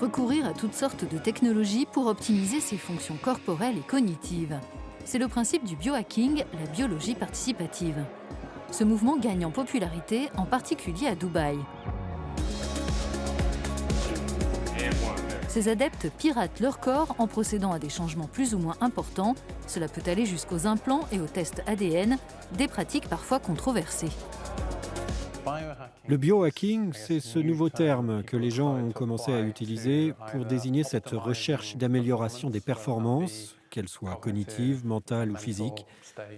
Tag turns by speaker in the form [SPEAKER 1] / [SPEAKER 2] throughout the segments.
[SPEAKER 1] recourir à toutes sortes de technologies pour optimiser ses fonctions corporelles et cognitives. C'est le principe du biohacking, la biologie participative. Ce mouvement gagne en popularité, en particulier à Dubaï. Ces adeptes piratent leur corps en procédant à des changements plus ou moins importants. Cela peut aller jusqu'aux implants et aux tests ADN, des pratiques parfois controversées.
[SPEAKER 2] Le biohacking, c'est ce nouveau terme que les gens ont commencé à utiliser pour désigner cette recherche d'amélioration des performances, qu'elles soient cognitives, mentales ou physiques,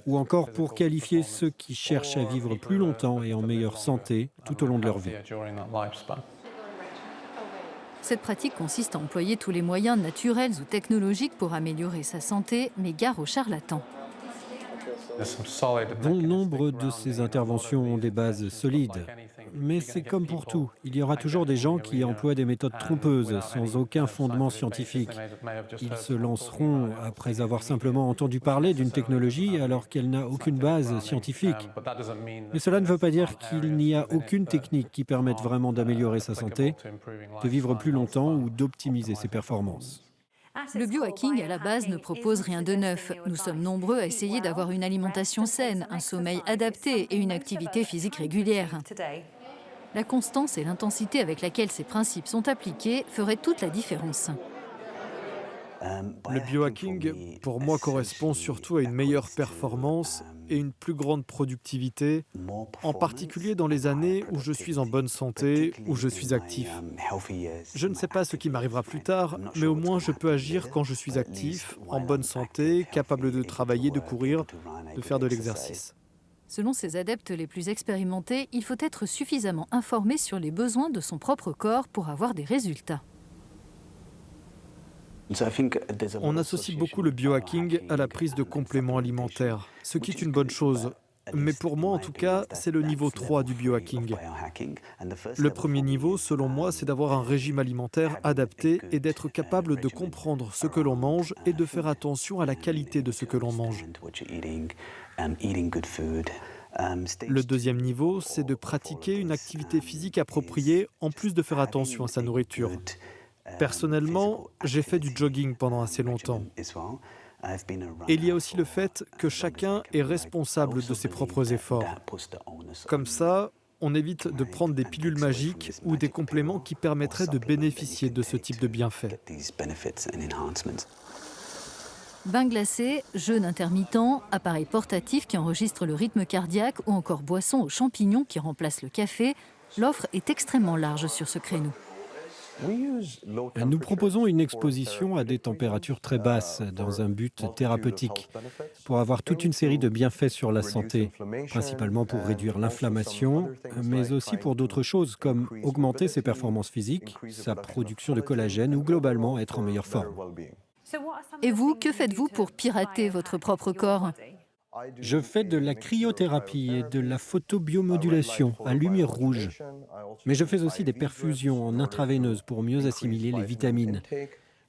[SPEAKER 2] ou encore pour qualifier ceux qui cherchent à vivre plus longtemps et en meilleure santé tout au long de leur vie.
[SPEAKER 1] Cette pratique consiste à employer tous les moyens naturels ou technologiques pour améliorer sa santé, mais gare aux charlatans.
[SPEAKER 2] Bon nombre de ces interventions ont des bases solides, mais c'est comme pour tout. Il y aura toujours des gens qui emploient des méthodes trompeuses, sans aucun fondement scientifique. Ils se lanceront après avoir simplement entendu parler d'une technologie alors qu'elle n'a aucune base scientifique. Mais cela ne veut pas dire qu'il n'y a aucune technique qui permette vraiment d'améliorer sa santé, de vivre plus longtemps ou d'optimiser ses performances.
[SPEAKER 1] Le biohacking, à la base, ne propose rien de neuf. Nous sommes nombreux à essayer d'avoir une alimentation saine, un sommeil adapté et une activité physique régulière. La constance et l'intensité avec laquelle ces principes sont appliqués feraient toute la différence.
[SPEAKER 3] Le biohacking, pour moi, correspond surtout à une meilleure performance et une plus grande productivité, en particulier dans les années où je suis en bonne santé, où je suis actif. Je ne sais pas ce qui m'arrivera plus tard, mais au moins je peux agir quand je suis actif, en bonne santé, capable de travailler, de courir, de faire de l'exercice.
[SPEAKER 1] Selon ces adeptes les plus expérimentés, il faut être suffisamment informé sur les besoins de son propre corps pour avoir des résultats.
[SPEAKER 3] On associe beaucoup le biohacking à la prise de compléments alimentaires, ce qui est une bonne chose. Mais pour moi, en tout cas, c'est le niveau 3 du biohacking. Le premier niveau, selon moi, c'est d'avoir un régime alimentaire adapté et d'être capable de comprendre ce que l'on mange et de faire attention à la qualité de ce que l'on mange. Le deuxième niveau, c'est de pratiquer une activité physique appropriée en plus de faire attention à sa nourriture. Personnellement, j'ai fait du jogging pendant assez longtemps. Et il y a aussi le fait que chacun est responsable de ses propres efforts. Comme ça, on évite de prendre des pilules magiques ou des compléments qui permettraient de bénéficier de ce type de bienfaits.
[SPEAKER 1] Bain glacé, jeûne intermittent, appareil portatif qui enregistre le rythme cardiaque ou encore boisson aux champignons qui remplace le café, l'offre est extrêmement large sur ce créneau.
[SPEAKER 2] Nous proposons une exposition à des températures très basses dans un but thérapeutique pour avoir toute une série de bienfaits sur la santé, principalement pour réduire l'inflammation, mais aussi pour d'autres choses comme augmenter ses performances physiques, sa production de collagène ou globalement être en meilleure forme.
[SPEAKER 1] Et vous, que faites-vous pour pirater votre propre corps ?
[SPEAKER 2] Je fais de la cryothérapie et de la photobiomodulation à lumière rouge. Mais je fais aussi des perfusions en intraveineuse pour mieux assimiler les vitamines.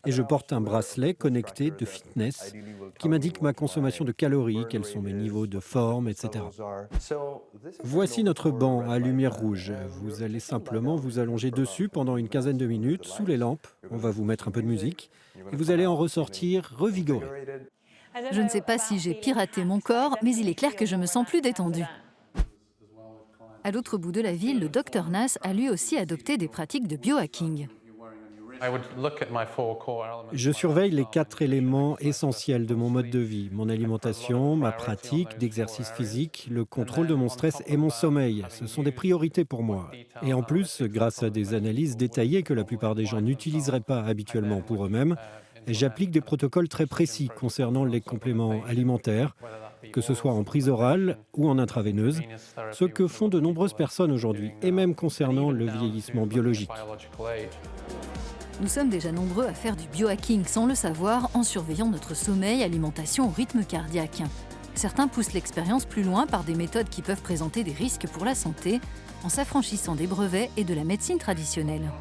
[SPEAKER 2] Et je porte un bracelet connecté de fitness qui m'indique ma consommation de calories, quels sont mes niveaux de forme, etc. Voici notre banc à lumière rouge. Vous allez simplement vous allonger dessus pendant une quinzaine de minutes sous les lampes. On va vous mettre un peu de musique et vous allez en ressortir revigoré.
[SPEAKER 1] Je ne sais pas si j'ai piraté mon corps, mais il est clair que je me sens plus détendue. À l'autre bout de la ville, le Dr Nas a lui aussi adopté des pratiques de biohacking.
[SPEAKER 2] Je surveille les 4 éléments essentiels de mon mode de vie, mon alimentation, ma pratique d'exercice physique, le contrôle de mon stress et mon sommeil. Ce sont des priorités pour moi. Et en plus, grâce à des analyses détaillées que la plupart des gens n'utiliseraient pas habituellement pour eux-mêmes, j'applique des protocoles très précis concernant les compléments alimentaires, que ce soit en prise orale ou en intraveineuse, ce que font de nombreuses personnes aujourd'hui, et même concernant le vieillissement biologique.
[SPEAKER 1] Nous sommes déjà nombreux à faire du biohacking sans le savoir en surveillant notre sommeil, alimentation au rythme cardiaque. Certains poussent l'expérience plus loin par des méthodes qui peuvent présenter des risques pour la santé en s'affranchissant des brevets et de la médecine traditionnelle.